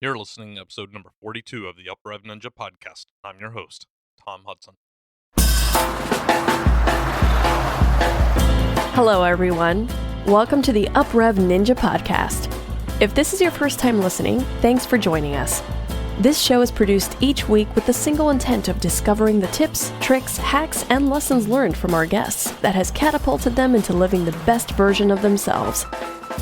You're listening to episode number 42 of the Up Rev Ninja podcast. I'm your host, Tom Hudson. Hello, everyone. Welcome to the Up Rev Ninja podcast. If this is your first time listening, thanks for joining us. This show is produced each week with the single intent of discovering the tips, tricks, hacks, and lessons learned from our guests that has catapulted them into living the best version of themselves.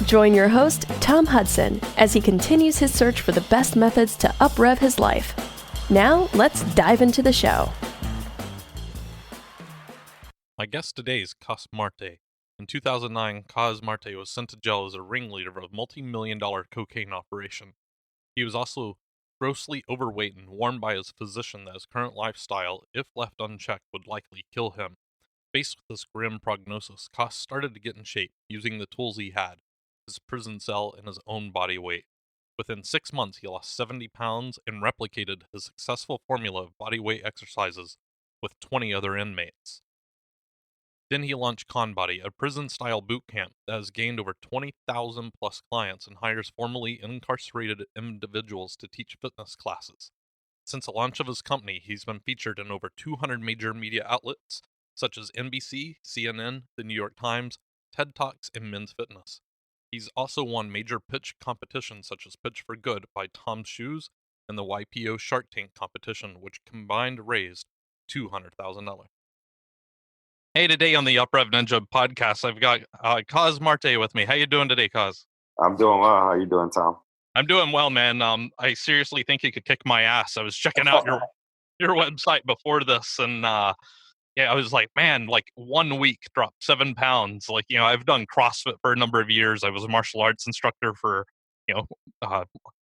Join your host, Tom Hudson, as he continues his search for the best methods to up-rev his life. Now, let's dive into the show. My guest today is Coss Marte. In 2009, Coss Marte was sent to jail as a ringleader of a multi-million-dollar cocaine operation. He was also grossly overweight and warned by his physician that his current lifestyle, if left unchecked, would likely kill him. Faced with this grim prognosis, Coss started to get in shape, using the tools he had, his prison cell, and his own body weight. Within 6 months, he lost 70 pounds and replicated his successful formula of body weight exercises with 20 other inmates. Then he launched ConBody, a prison-style boot camp that has gained over 20,000 plus clients and hires formerly incarcerated individuals to teach fitness classes. Since the launch of his company, he's been featured in over 200 major media outlets, such as NBC, CNN, The New York Times, TED Talks, and Men's Fitness. He's also won major pitch competitions such as Pitch for Good by Tom's Shoes and the YPO Shark Tank competition, which combined raised $200,000. Hey, today on the Up Rev Ninja podcast, I've got Coss Marte with me. How you doing today, Coss? I'm doing well. How you doing, Tom? I'm doing well, man. I seriously think you could kick my ass. I was checking out your website before this, and I was like, man, like 1 week dropped 7 pounds. Like, I've done CrossFit for a number of years. I was a martial arts instructor for,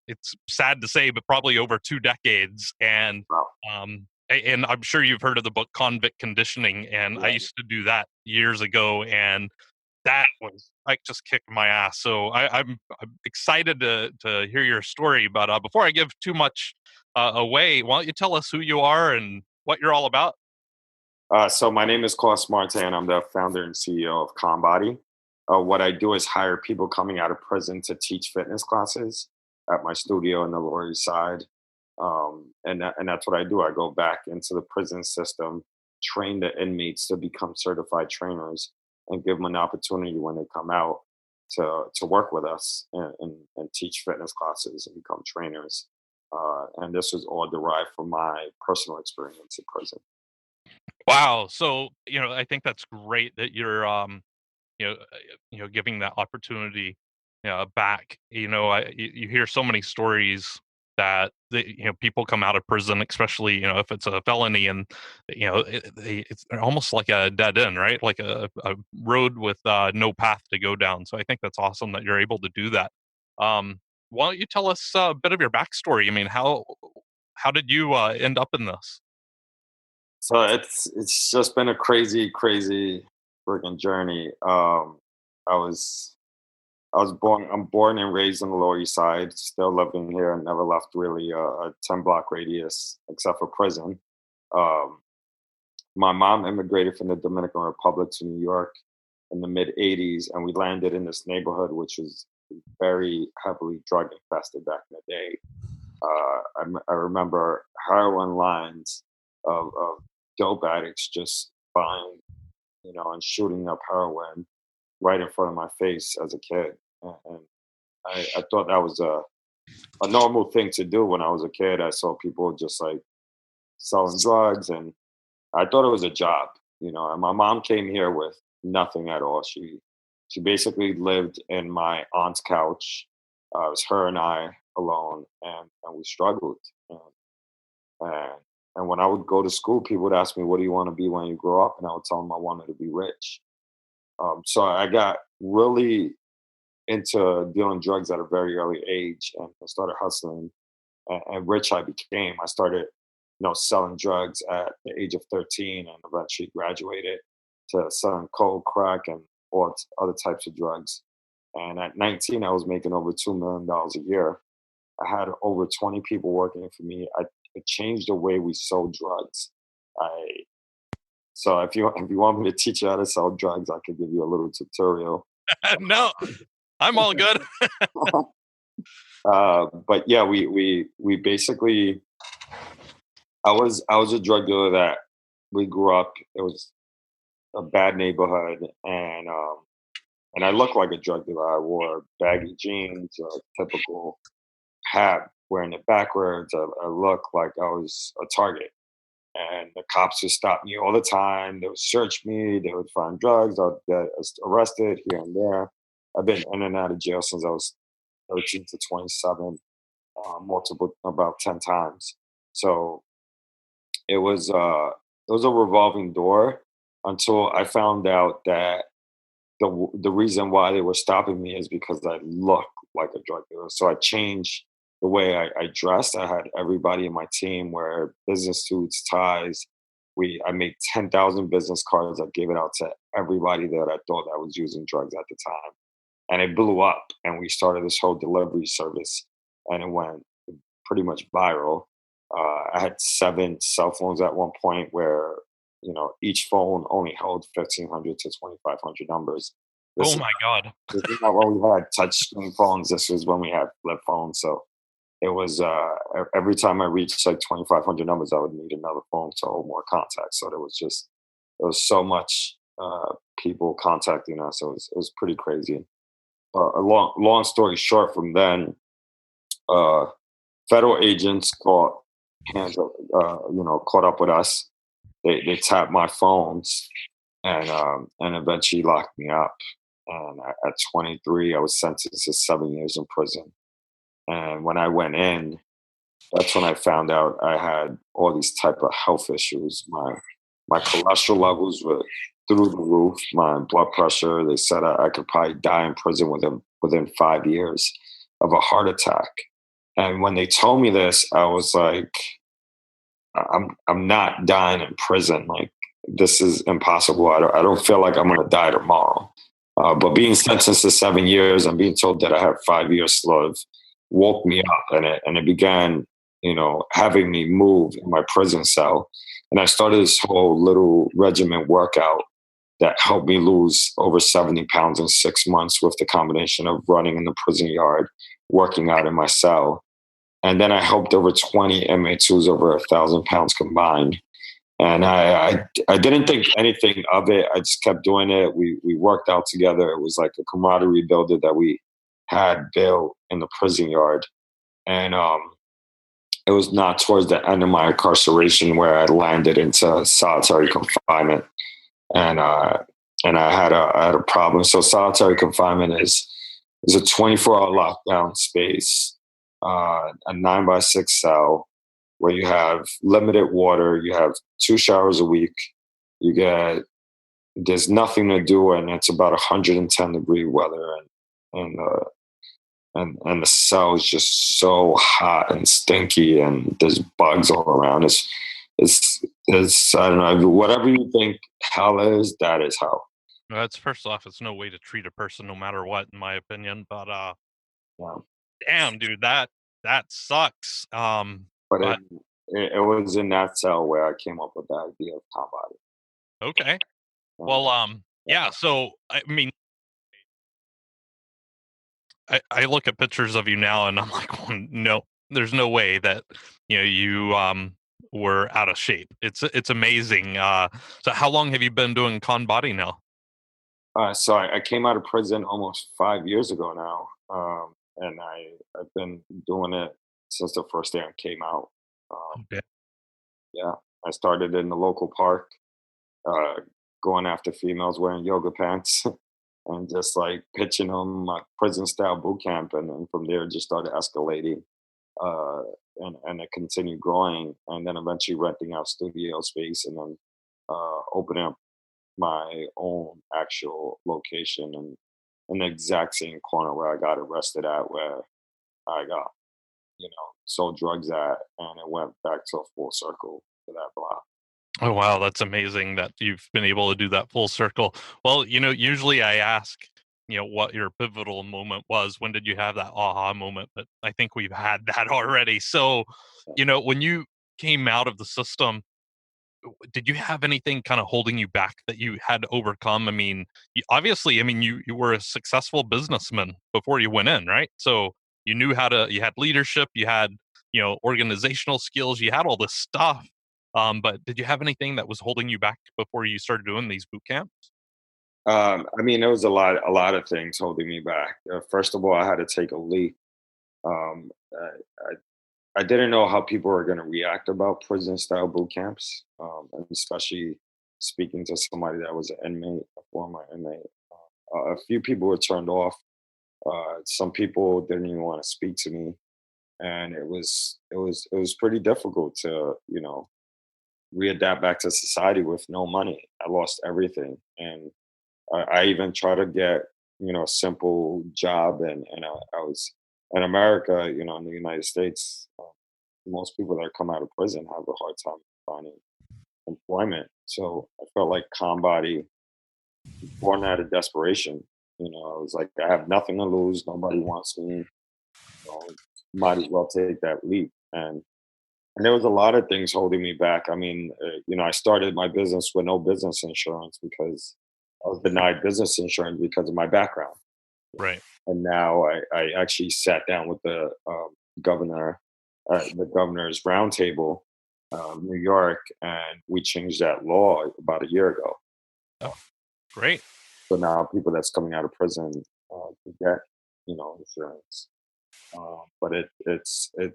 it's sad to say, but probably over 2 decades. And Wow. and I'm sure you've heard of the book Convict Conditioning, and I used to do that years ago, and that was like just kicked my ass. So I'm excited to hear your story. But before I give too much away, why don't you tell us who you are and what you're all about? So my name is Coss Marte, and I'm the founder and CEO of ConBody. What I do is hire people coming out of prison to teach fitness classes at my studio in the Lower East Side. And that's what I do. I go back into the prison system, train the inmates to become certified trainers, and give them an opportunity when they come out to work with us and teach fitness classes and become trainers. And this was all derived from my personal experience in prison. Wow. So, I think that's great that you're, giving that opportunity, back. You hear so many stories that people come out of prison, especially, if it's a felony, and it's almost like a dead end, right? Like a road with no path to go down. So I think that's awesome that you're able to do that. Why don't you tell us a bit of your backstory? I mean, how did you end up in this? So it's just been a crazy freaking journey. I'm born and raised on the Lower East Side, still living here and never left really a 10-block radius except for prison. My mom immigrated from the Dominican Republic to New York in the mid 80s, and we landed in this neighborhood which was very heavily drug infested back in the day. I remember heroin lines of dope addicts just buying, and shooting up heroin right in front of my face as a kid. And I thought that was a normal thing to do when I was a kid. I saw people just like selling drugs, and I thought it was a job, And my mom came here with nothing at all. She basically lived in my aunt's couch. It was her and I alone, and we struggled. And when I would go to school, people would ask me, "What do you want to be when you grow up?" And I would tell them I wanted to be rich. So I got really into dealing drugs at a very early age, and I started hustling. And rich I became. I started, selling drugs at the age of 13, and eventually graduated to selling coke, crack, and all other types of drugs. And at 19, I was making over $2 million a year. I had over 20 people working for me. It changed the way we sold drugs. So if you want me to teach you how to sell drugs, I could give you a little tutorial. No, I'm all good. But yeah, we basically, I was a drug dealer that we grew up. It was a bad neighborhood, and I looked like a drug dealer. I wore baggy jeans, a typical hat, wearing it backwards. I looked like I was a target, and the cops would stop me all the time. They would search me. They would find drugs. I would get arrested here and there. I've been in and out of jail since I was 13 to 27, multiple, about 10 times. So it was a revolving door until I found out that the reason why they were stopping me is because I look like a drug dealer. So I changed the way I dressed. I had everybody in my team wear business suits, ties. I made 10,000 business cards. I gave it out to everybody that I thought that was using drugs at the time, and it blew up. And we started this whole delivery service, and it went pretty much viral. I had 7 cell phones at one point where, each phone only held 1,500 to 2,500 numbers. This Oh is my god. this is not when we had touch screen phones. This was when we had flip phones. So it was every time I reached like 2,500 numbers, I would need another phone to hold more contacts. So there was so much people contacting us. It was pretty crazy. A long story short, from then, uh, federal agents caught up with us. They tapped my phones, and eventually locked me up. And at 23, I was sentenced to 7 years in prison. And when I went in, that's when I found out I had all these type of health issues. My cholesterol levels were through the roof. My blood pressure. They said I could probably die in prison within 5 years of a heart attack. And when they told me this, I was like, I'm not dying in prison. Like, this is impossible. I don't feel like I'm gonna die tomorrow. But being sentenced to 7 years and being told that I have 5 years sort of woke me up, and it began, having me move in my prison cell. And I started this whole little regimen workout that helped me lose over 70 pounds in 6 months with the combination of running in the prison yard, working out in my cell. And then I helped over 20 inmates lose over 1,000 pounds combined. And I didn't think anything of it. I just kept doing it. We worked out together. It was like a camaraderie builder that we had built in the prison yard. And it was not towards the end of my incarceration where I landed into solitary confinement. And I had a problem. So solitary confinement is a 24-hour lockdown space, a 9 by 6 cell where you have limited water, you have 2 showers a week, you get there's nothing to do, and it's about 110-degree weather, and the cell is just so hot and stinky, and there's bugs all around. It's I don't know, whatever you think hell is, that is hell. That's first off, it's no way to treat a person no matter what, in my opinion. But Yeah. damn, dude, that sucks. But But it was in that cell where I came up with the idea of combat. okay. Uh, Well, yeah. yeah. So I mean, I look at pictures of you now, and I'm like, well, no, there's no way that you were out of shape. It's amazing. So how long have you been doing con body now? So I came out of prison almost 5 years ago now, and I've been doing it since the first day I came out. Um, Okay. yeah, I started in the local park, uh, going after females wearing yoga pants, and just like pitching them prison style boot camp, and then from there it just started escalating, uh, and it continued growing, and then eventually renting out studio space, and then opening up my own actual location and in the exact same corner where I got arrested at, where I got, sold drugs at, and it went back to a full circle to that block. Oh wow, that's amazing that you've been able to do that full circle. Well, usually I ask, what your pivotal moment was. When did you have that aha moment? But I think we've had that already. So, when you came out of the system, did you have anything kind of holding you back that you had to overcome? I mean, obviously, I mean, you were a successful businessman before you went in, right? So, you knew how to, you had leadership, you had, organizational skills, you had all this stuff. But did you have anything that was holding you back before you started doing these boot camps? I mean, there was a lot of things holding me back. First of all, I had to take a leap. Um, I didn't know how people were going to react about prison style boot camps, and especially speaking to somebody that was an inmate, a former inmate. A few people were turned off. Some people didn't even want to speak to me, and it was pretty difficult to readapt back to society with no money. I lost everything, and I even tried to get a simple job, and I was in America, in the United States. Most people that come out of prison have a hard time finding employment. So I felt like Combody, born out of desperation. I was like, I have nothing to lose. Nobody wants me. Might as well take that leap. And there was a lot of things holding me back. I mean, I started my business with no business insurance because I was denied business insurance because of my background. Right. And now I actually sat down with governor, the governor's roundtable, New York, and we changed that law about a year ago. Oh, great. So now people that's coming out of prison can get, insurance. But it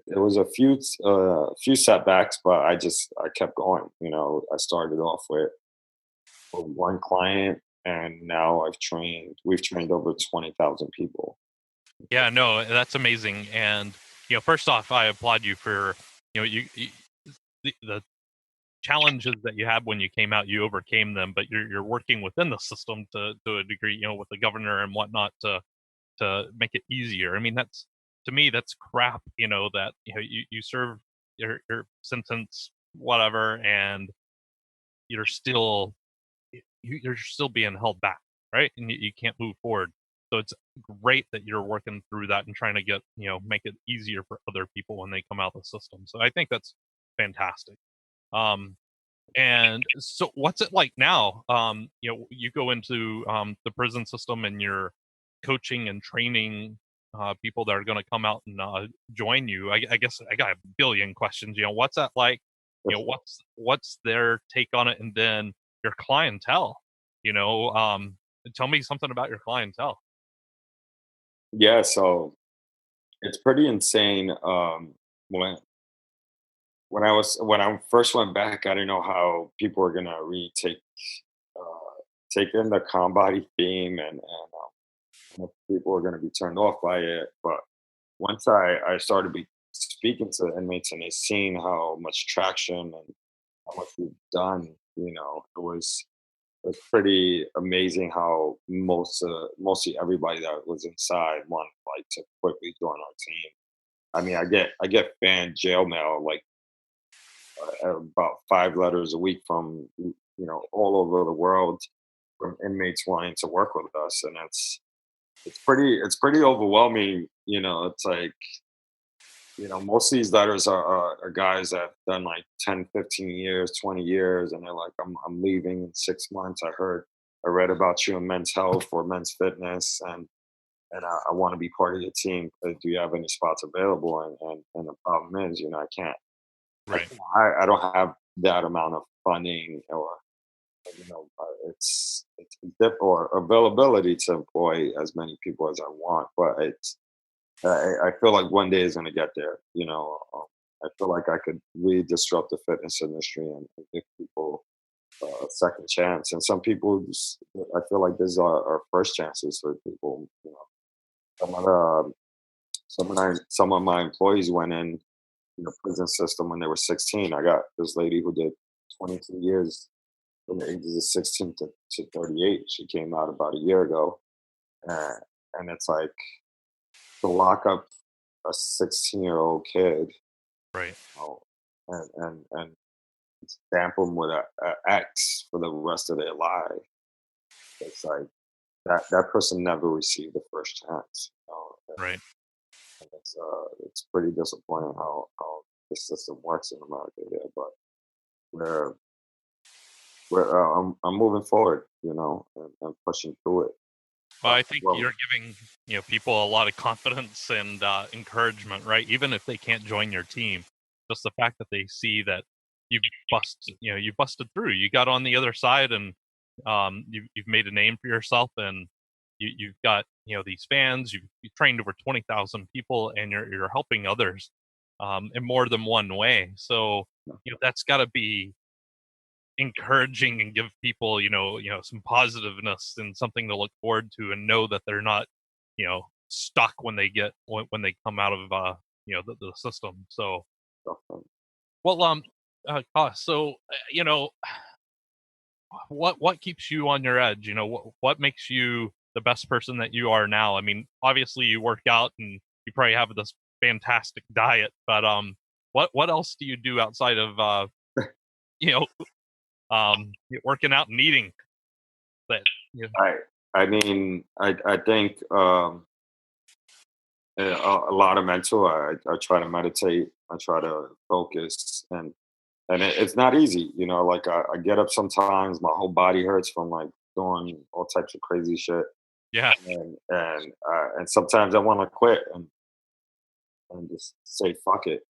was a few setbacks, but I kept going. I started off with one client, and now we've trained over 20,000 people. Yeah, no, that's amazing. And first off, I applaud you for you the challenges that you had when you came out, you overcame them, but you're working within the system to a degree, with the governor and whatnot to make it easier. I mean, that's, to me, that's crap. That you serve your sentence, whatever, and you're still you're still being held back, right? And you can't move forward. So it's great that you're working through that and trying to get, make it easier for other people when they come out of the system. So I think that's fantastic. Um, and so what's it like now? You go into the prison system and you're coaching and training people that are going to come out and join you. I guess I got a billion questions. What's that like? For sure. What's their take on it? And then your clientele, you know, um, tell me something about your clientele. Yeah, so it's pretty insane. When when I first went back, I didn't know how people were gonna retake take in the combat theme, if people were gonna be turned off by it. But once I started speaking to the inmates and they seen how much traction and how much we've done, it was pretty amazing how mostly everybody that was inside wanted like to quickly join our team. I mean, I get fan jail mail like about 5 letters a week from all over the world from inmates wanting to work with us, and it's pretty overwhelming. It's like most of these letters are guys that have done like 10, 15 years, 20 years, and they're like, I'm leaving in 6 months. I read about you in men's health or men's fitness, and I want to be part of your team. Do you have any spots available? And the problem is, I Right. can't I don't have that amount of funding or or availability to employ as many people as I want. But I feel like one day is going to get there. I feel like I could really disrupt the fitness industry and give people a second chance. And some people, I feel like these are first chances for people. Some of the some of my employees went in the prison system when they were 16. I got this lady who did 22 years from the ages of 16 to 38. She came out about a year ago. Uh, and it's like to lock up a 16-year-old kid, Right. know, and stamp them with a X for the rest of their life. It's like that person never received the first chance. Right. And it's pretty disappointing how the system works in America here. But we're I'm moving forward, and pushing through it. Well, I think Well, you're giving, people a lot of confidence and encouragement, right? Even if they can't join your team, just the fact that they see that you busted through. You got on the other side, and you've made a name for yourself, and you've got these fans. You've trained over 20,000 people, and you're helping others in more than one way. So that's got to be encouraging and give people, some positiveness and something to look forward to and know that they're not, stuck when they come out of the system. So, definitely. well, so what keeps you on your edge? What makes you the best person that you are now? I mean, obviously you work out and you probably have this fantastic diet, but what else do you do outside of you know working out and eating? That yeah, I I mean, I think a lot of mental. I try to meditate. I try to focus, and it's not easy. Like I get up sometimes, my whole body hurts from like doing all types of crazy shit, yeah, and sometimes I want to quit and just say fuck it.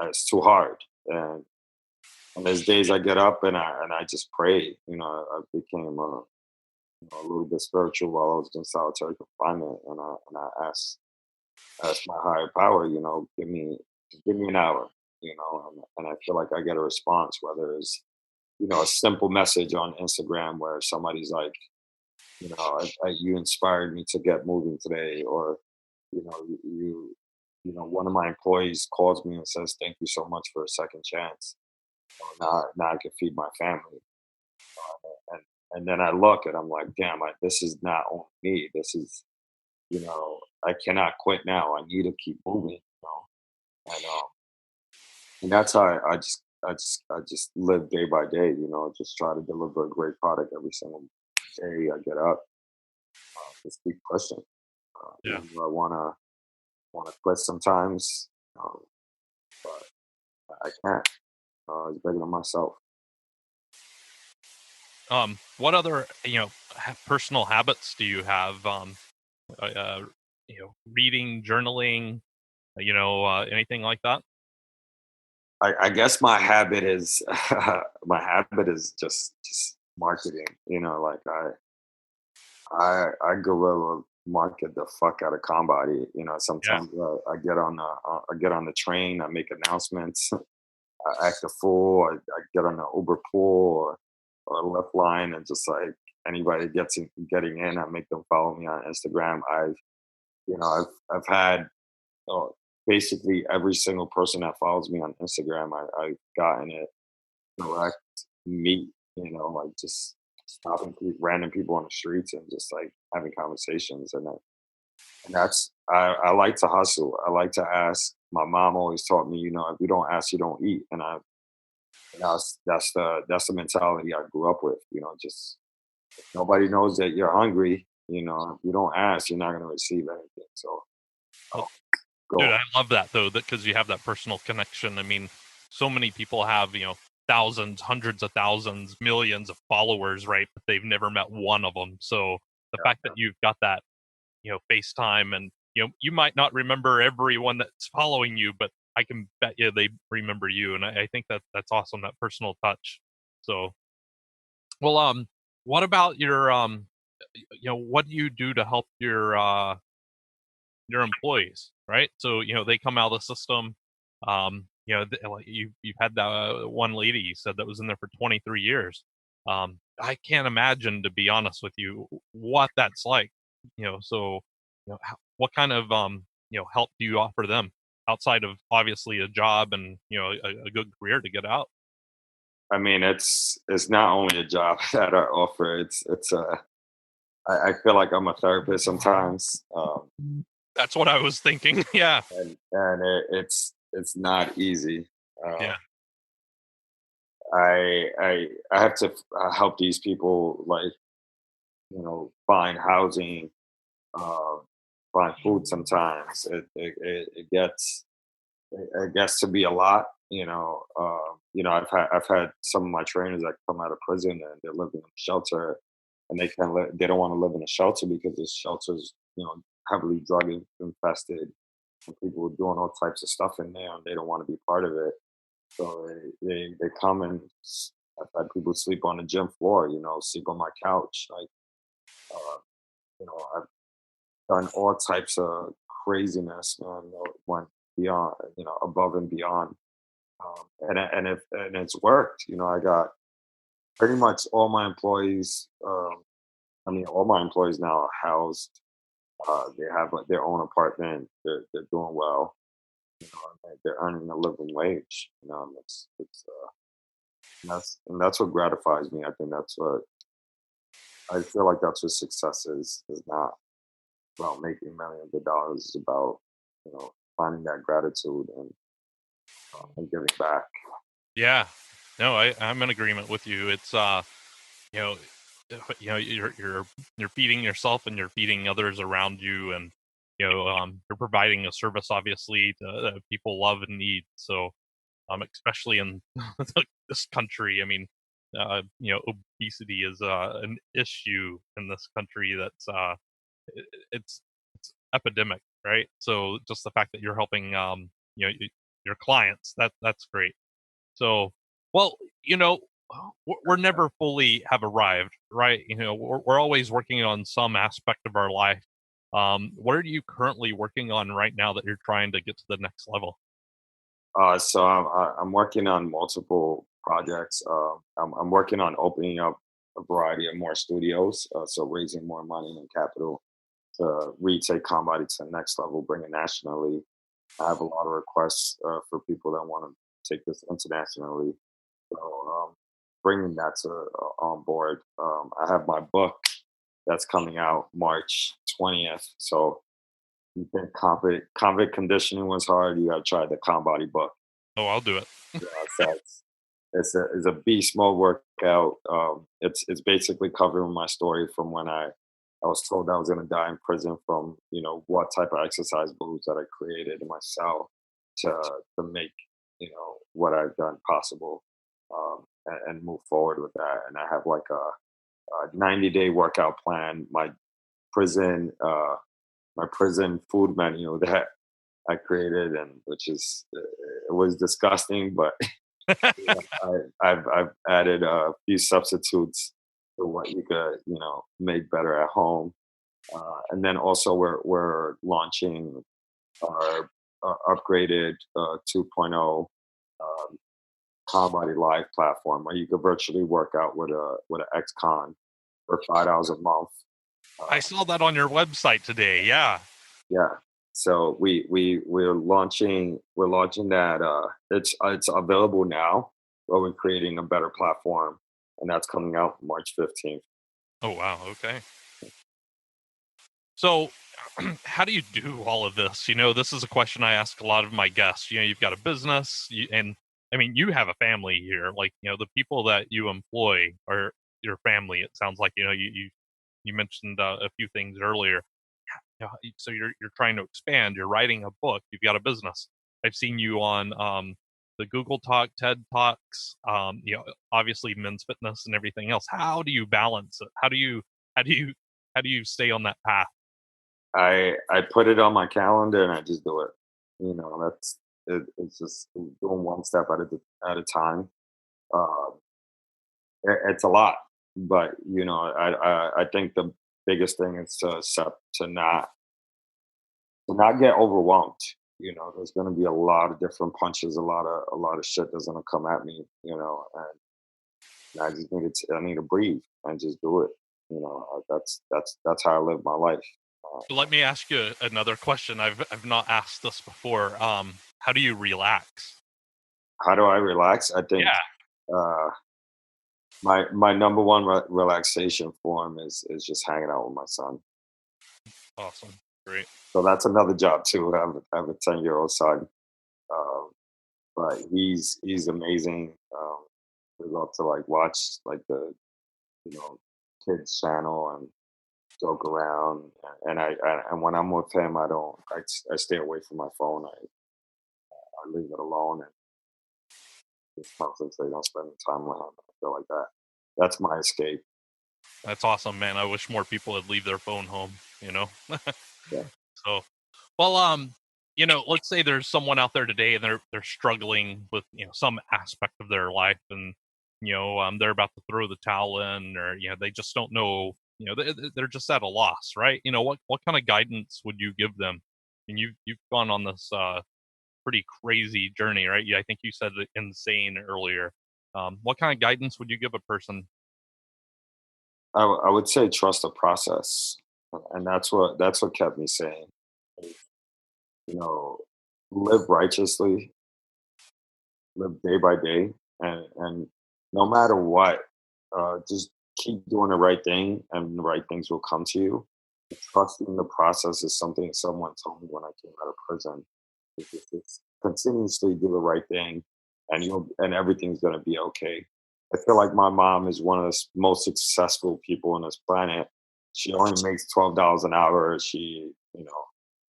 It's too hard, and and there's days I get up and I just pray. I became a little bit spiritual while I was in solitary confinement, and I asked my higher power, give me an hour, and I feel like I get a response, whether it's a simple message on Instagram where somebody's like, you inspired me to get moving today, or one of my employees calls me and says, thank you so much for a second chance. Now I can feed my family. And then I look and I'm like, damn, this is not only me. This is, I cannot quit now. I need to keep moving. And that's how I just live day by day. Just try to deliver a great product every single day I get up. Just keep pushing. yeah. I wanna quit sometimes, um, but I can't. It's bigger than myself. What other personal habits do you have? Reading, journaling, anything like that? I guess my habit is just marketing. Like I guerrilla market the fuck out of comedy. Yeah. Sometimes I get on the train, I make announcements, I act a fool, I get on the Uber pool or Lyft line, and just like anybody getting in, I make them follow me on Instagram. I've had uh, basically every single person that follows me on Instagram. I've gotten it direct meet, like just stopping random people on the streets and just like having conversations, and I like to hustle. I like to ask. My mom always taught me, if you don't ask, you don't eat, and that's the mentality I grew up with. Just if nobody knows that you're hungry. If you don't ask, you're not going to receive anything. So Well, dude, go. I love that though, that because you have that personal connection. I mean, so many people have, thousands, hundreds of thousands, millions of followers, right? But they've never met one of them. So the fact that you've got that, FaceTime and, you might not remember everyone that's following you, but I can bet you they remember you. And I think that that's awesome, that personal touch. So, well, what about your, what do you do to help your employees, right? So, they come out of the system. Like you've had that one lady you said that was in there for 23 years. I can't imagine, to be honest with you, what that's like. So, what kind of help do you offer them outside of obviously a job and a good career to get out? I mean, it's not only a job that I offer. I feel like I'm a therapist sometimes, That's what I was thinking. Yeah, and it's not easy. Uh, yeah, I have to help these people, like find housing, uh, find food. Sometimes it gets to be a lot. I've had some of my trainers that come out of prison and they're living in a shelter, and they don't want to live in a shelter because the shelters, heavily drug infested, and people were doing all types of stuff in there, and they don't want to be part of it. So they come and I've had people sleep on the gym floor, sleep on my couch. Like, uh, I've done all types of craziness, man. Went beyond, above and beyond, and it's worked. I got pretty much all my employees. I mean, all my employees now are housed. They have like their own apartment. They're doing well. And they're earning a living wage. And that's what gratifies me. I think that's what I feel like. That's what success is. Is not about making millions of dollars. It's about finding that gratitude and giving back. Yeah. No, I'm in agreement with you. It's you know, you're feeding yourself and you're feeding others around you, and you're providing a service obviously that people love and need. So especially in this country, I mean, obesity is an issue in this country that's i- it's epidemic, right? So just the fact that you're helping your clients, that's great. So, well, you know, we're never fully have arrived, right? We're always working on some aspect of our life. What are you currently working on right now that you're trying to get to the next level? So I'm working on multiple projects. I'm working on opening up a variety of more studios. So raising more money and capital to retake Comedy to the next level, bring it nationally. I have a lot of requests for people that want to take this internationally. So bringing that on board. I have my book that's coming out March 20th. So you think convict conditioning was hard? You got to try the Comedy book. Oh, I'll do it. Yeah, so it's a beast mode workout. It's basically covering my story from when I was told I was going to die in prison, from what type of exercise moves that I created in myself to make what I've done possible, and move forward with that. And I have like a 90-day workout plan. Prison my prison food menu that I created, and which is it was disgusting, but I've added a few substitutes to what you could make better at home, and then also we're launching our upgraded 2.0 um, Comedy Live platform where you could virtually work out with an ex-con for $5 a month. I Uh, saw that on your website today. Yeah. yeah, so we're launching that. It's available now, but we're creating a better platform, and that's coming out March 15th. Oh wow. Okay. So, how do you do all of this? This is a question I ask a lot of my guests. You've got a business, and I mean, you have a family here. Like, the people that you employ are your family. It sounds like you mentioned a few things earlier. So you're trying to expand. You're writing a book. You've got a business. I've seen you on the Google Talk, TED Talks. Obviously men's fitness and everything else. How do you balance it? How do you how do you stay on that path? I put it on my calendar and I just do it. That's it's just doing one step at a time. Uh, it's a lot, but I think the biggest thing is to accept to not get overwhelmed. There's going to be a lot of different punches, a lot of shit that's going to come at me. And I just I need to breathe and just do it. That's how I live my life. Uh, So let me ask you another question. I've not asked this before. How do you relax? how do I relax? I think Yeah. uh, my number one relaxation form is just hanging out with my son. Awesome. Great. So that's another job too. I have a 10-year-old son, um, but he's amazing. We love to like watch like the you know kids channel and joke around, and when I'm with him, I stay away from my phone. I leave it alone and just concentrate on spending time with him. I feel like that's my escape. That's awesome, man. I wish more people would leave their phone home, you know? Yeah. So, well, let's say there's someone out there today and they're struggling with, some aspect of their life and, they're about to throw the towel in or, they just don't know, they're just at a loss, right? What kind of guidance would you give them? And you've gone on this, pretty crazy journey, right? Yeah, I think you said insane earlier. What kind of guidance would you give a person? I would say trust the process, and that's what kept me sane. You know, live righteously, live day by day, and no matter what, just keep doing the right thing, and the right things will come to you. Trusting the process is something someone told me when I came out of prison. It's continuously do the right thing, and everything's gonna be okay. I feel like my mom is one of the most successful people on this planet. She only makes $12 an hour.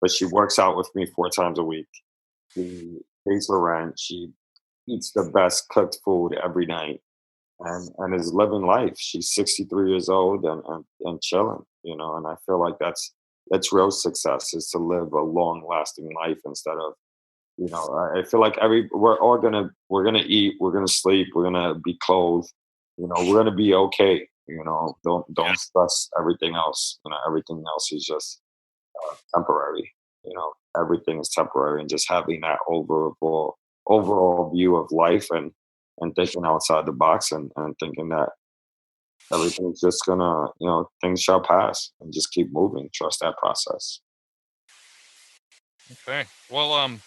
But she works out with me 4 times a week. She pays her rent. She eats the best cooked food every night and is living life. She's 63 years old and chilling, and I feel like that's real success is to live a long lasting life instead of, I feel like we're gonna eat, we're gonna sleep, we're gonna be clothed, we're gonna be okay. Don't stress everything else. Everything else is just temporary. Everything is temporary, and just having that overall view of life and thinking outside the box and thinking that everything's just gonna, things shall pass and just keep moving. Trust that process. Okay. Well,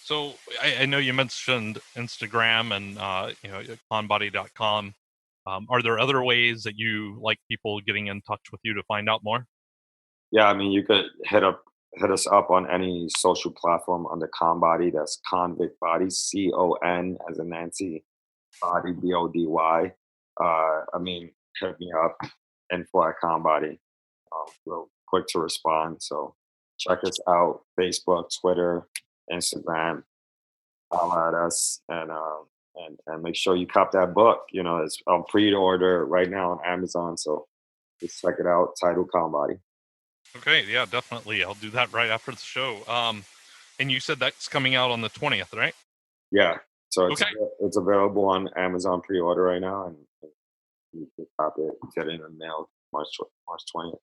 so I know you mentioned Instagram and onbody.com. Are there other ways that you like people getting in touch with you to find out more? Yeah, I mean, you could hit us up on any social platform under Conbody. That's Convict Body, CON as in Nancy, Body BODY. I mean, hit me up, info at Conbody. Real quick to respond. So check us out: Facebook, Twitter, Instagram. Holler at us and make sure you cop that book. It's on pre-order right now on Amazon. So just check it out. Title Conbody. Okay, yeah, definitely. I'll do that right after the show. And you said that's coming out on the 20th, right? Yeah. So Okay. it's available on Amazon pre-order right now, and you can cop it, get it in the mail March 20th.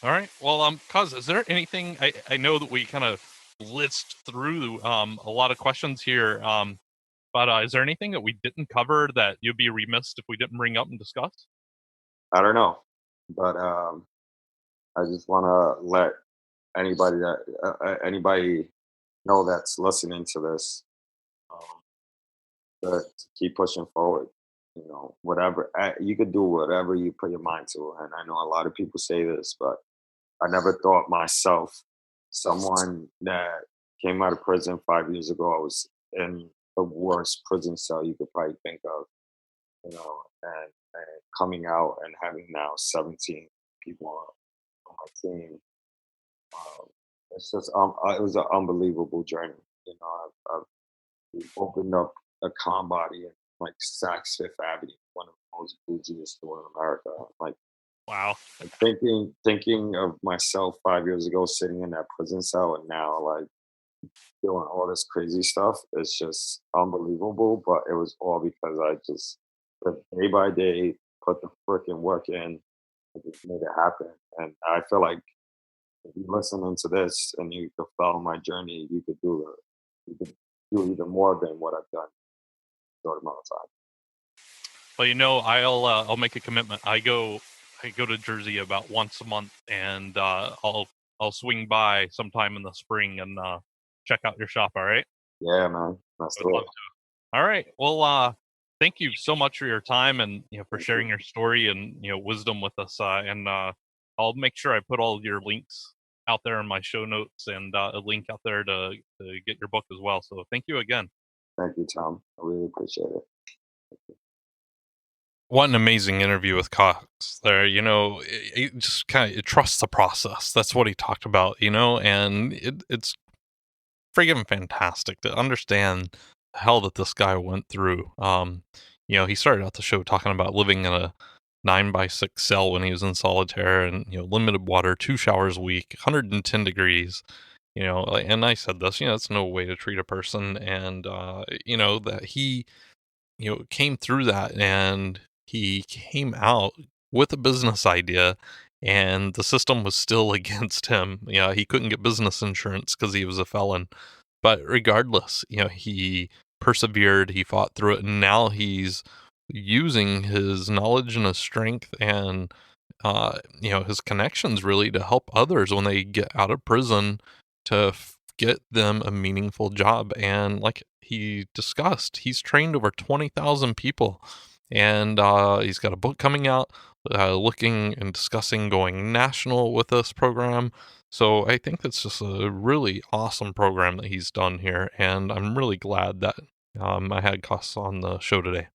All right. Well, Cuz, is there anything I know that we kind of blitzed through a lot of questions here. But is there anything that we didn't cover that you'd be remiss if we didn't bring up and discuss? I don't know, but I just want to let anybody know that's listening to this, um, to keep pushing forward. Whatever you could do, whatever you put your mind to. And I know a lot of people say this, but I never thought myself, someone that came out of prison 5 years ago, I was in the worst prison cell you could probably think of, and coming out and having now 17 people on my team. Um, it was an unbelievable journey. I've we opened up a con body in like Saks Fifth Avenue, one of the most bougie stores in America. Like Wow. thinking of myself 5 years ago sitting in that prison cell and now like doing all this crazy stuff. It's just unbelievable. But it was all because I just lived day by day, put the freaking work in, and just made it happen. And I feel like if you listening to this and you could follow my journey, you could do even more than what I've done in a short amount of time. Well, I'll make a commitment. I go to Jersey about once a month, and I'll swing by sometime in the spring and check out your shop. All right. Yeah, man. Let's I would do love it. to. All right. Well, thank you so much for your time and for Thank you. sharing your story and wisdom with us. And I'll make sure I put all of your links out there in my show notes and a link out there to get your book as well. So thank you again. Thank you, Tom. I really appreciate it. What an amazing interview with Cox there. It just kind of trusts the process. That's what he talked about, and it's friggin' fantastic to understand the hell that this guy went through. He started out the show talking about living in 9x6 cell when he was in solitaire, and limited water, 2 showers a week, 110 degrees. And I said this, it's no way to treat a person, and that he came through that, and he came out with a business idea, and the system was still against him. He couldn't get business insurance because he was a felon. But regardless, he persevered, he fought through it, and now he's using his knowledge and his strength and his connections really to help others when they get out of prison to get them a meaningful job. And like he discussed, he's trained over 20,000 people, and he's got a book coming out looking and discussing going national with this program. So I think that's just a really awesome program that he's done here, and I'm really glad that I had Coss on the show today.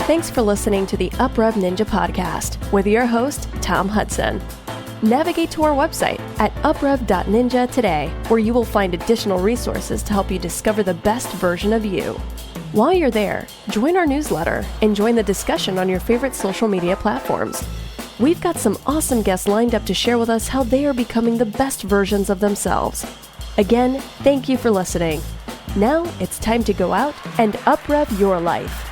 Thanks for listening to the UpRev Ninja podcast with your host, Tom Hudson. Navigate to our website at uprev.ninja today, where you will find additional resources to help you discover the best version of you. While you're there, join our newsletter and join the discussion on your favorite social media platforms. We've got some awesome guests lined up to share with us how they are becoming the best versions of themselves. Again, thank you for listening. Now it's time to go out and uprev your life.